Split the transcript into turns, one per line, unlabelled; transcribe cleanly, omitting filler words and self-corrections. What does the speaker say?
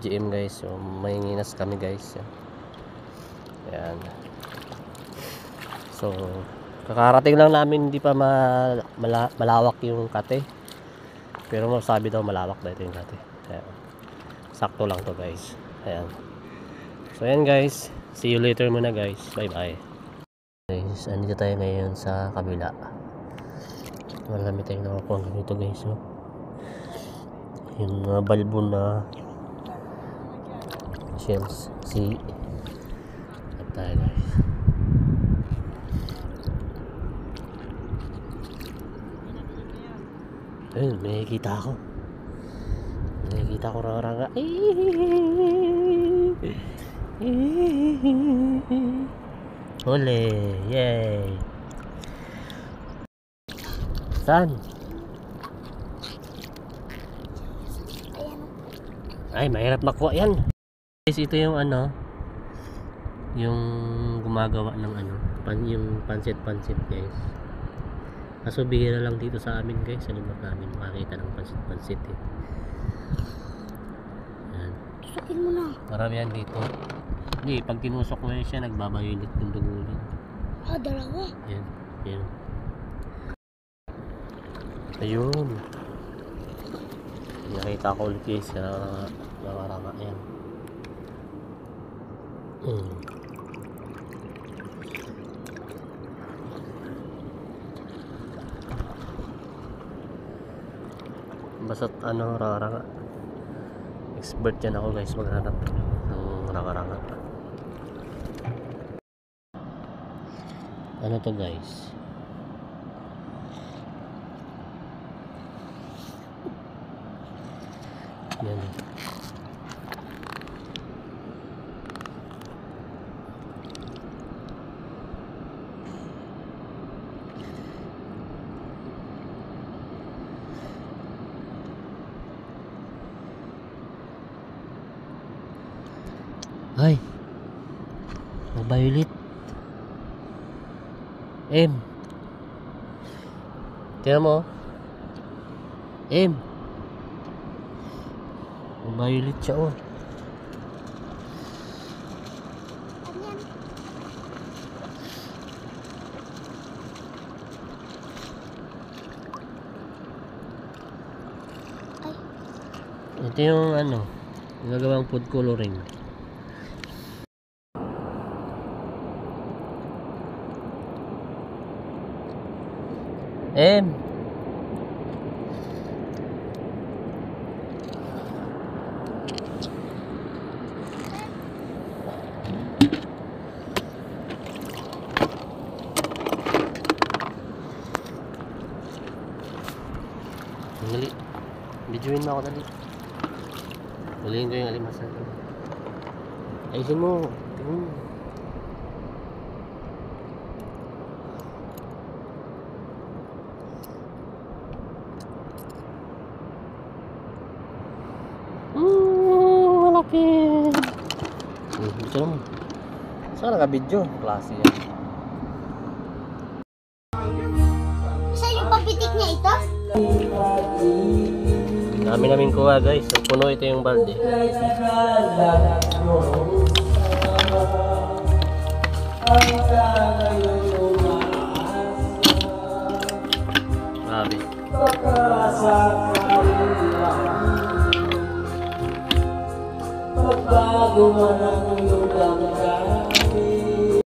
GM guys. So may nginas kami guys. Ayan. So kakarating lang namin, hindi pa malawak yung kate. Pero masabi daw malawak daw ito yung kate. Ayan. Sakto lang to guys. Ayan. So ayan guys. See you later muna guys. Bye bye. Guys, andito tayo ngayon sa kabila. Marami tayong nakakuha ganito guys. So, yung mga balbo na shells. See. At tayo guys. Ayun, may nakikita ako. Nakikita ko raranga. Huli. Yay. Saan? Ay, mahirap makuha yan. Guys, ito yung ano, yung gumagawa ng ano, yung pansit-pansit guys. Kaso bihira lang dito sa amin guys, sa lugar namin makakita ng pansit-pansit eh. Yan.
Tusukin mo na.
Marami yan dito. Hindi, pag tinusok mo yan siya, nagbabayulit ng dugo yan.
Ah, dalawa.
Yan, yan. Ayun. Nakita ko ulit guys sa nakarama yan. Basta't ano, raranga. Expert yan ako guys maghanap ng ranga-ranga. Ano to guys? Yan. Ay, mag-violet. Tingnan mo. Mag-violet siya oh. Ito yung ano, ginagawang food coloring. Dali. Videoin mo ako dali. Huliin ko yung alimasan. Ayusin mo. Malaki. Ito naman. Saan naka-video? Klase yan.
Saan yung papitik niya ito?
Dami namin kuha guys. So, puno ito yung balde. Grabe. Pagbago man ang